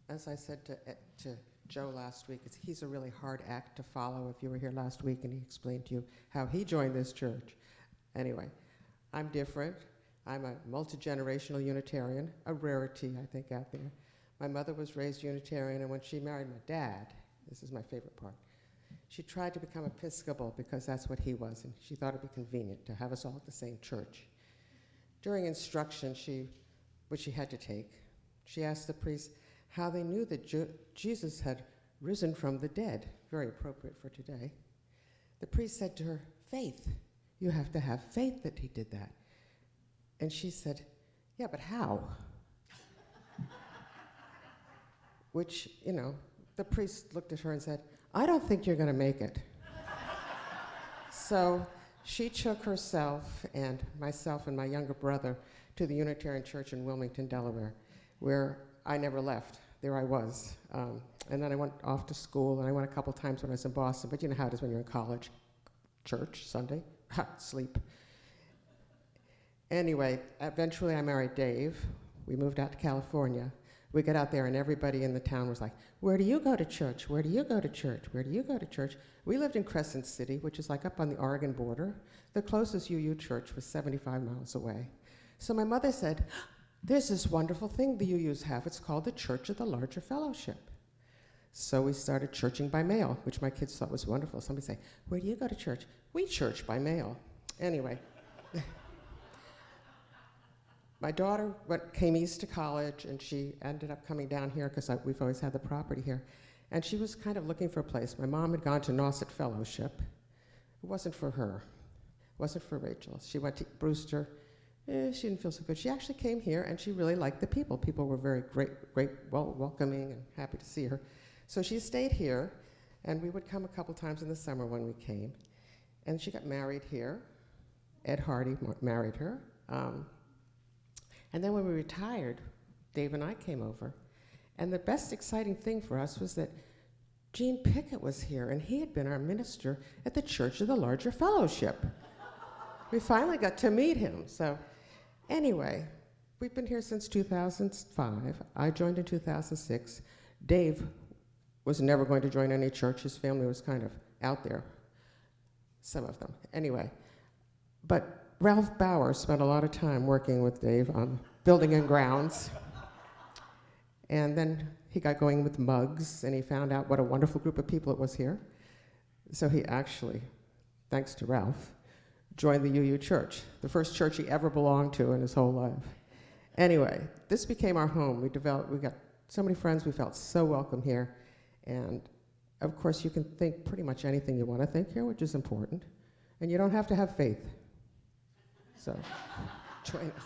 as I said to Joe last week, he's a really hard act to follow. If you were here last week and he explained to you how he joined this church. Anyway, I'm different. I'm a multi-generational Unitarian, a rarity, I think, out there. My mother was raised Unitarian, and when she married my dad, this is my favorite part, she tried to become Episcopal because that's what he was, and she thought it'd be convenient to have us all at the same church. During instruction, which she had to take, she asked the priest how they knew that Jesus had risen from the dead, very appropriate for today. The priest said to her, faith. You have to have faith that he did that. And she said, yeah, but how? Which, the priest looked at her and said, I don't think you're going to make it. So she took herself and myself and my younger brother to the Unitarian Church in Wilmington, Delaware, where I never left. There I was. And then I went off to school, and I went a couple times when I was in Boston, but you know how it is when you're in college. Church, Sunday, sleep. Anyway, eventually I married Dave. We moved out to California. We got out there, and everybody in the town was like, where do you go to church? Where do you go to church? Where do you go to church? We lived in Crescent City, which is like up on the Oregon border. The closest UU church was 75 miles away. So my mother said, there's this wonderful thing the UUs have. It's called the Church of the Larger Fellowship. So we started churching by mail, which my kids thought was wonderful. Somebody say, where do you go to church? We church by mail. Anyway. My daughter came east to college, and she ended up coming down here because we've always had the property here. And she was kind of looking for a place. My mom had gone to Nauset Fellowship. It wasn't for her. It wasn't for Rachel. She went to Brewster. She didn't feel so good. She actually came here, and she really liked the people. People were very welcoming and happy to see her. So she stayed here, and we would come a couple times in the summer when we came. And she got married here. Ed Hardy married her. And then when we retired, Dave and I came over. And the best exciting thing for us was that Gene Pickett was here, and he had been our minister at the Church of the Larger Fellowship. We finally got to meet him. So anyway, we've been here since 2005. I joined in 2006. Dave was never going to join any church. His family was kind of out there, some of them. Anyway, but Ralph Bauer spent a lot of time working with Dave on building and grounds. And then he got going with mugs, and he found out what a wonderful group of people it was here. So he actually, thanks to Ralph, joined the UU Church, the first church he ever belonged to in his whole life. Anyway, this became our home. We got so many friends, we felt so welcome here. And of course, you can think pretty much anything you want to think here, which is important. And you don't have to have faith. So, join us.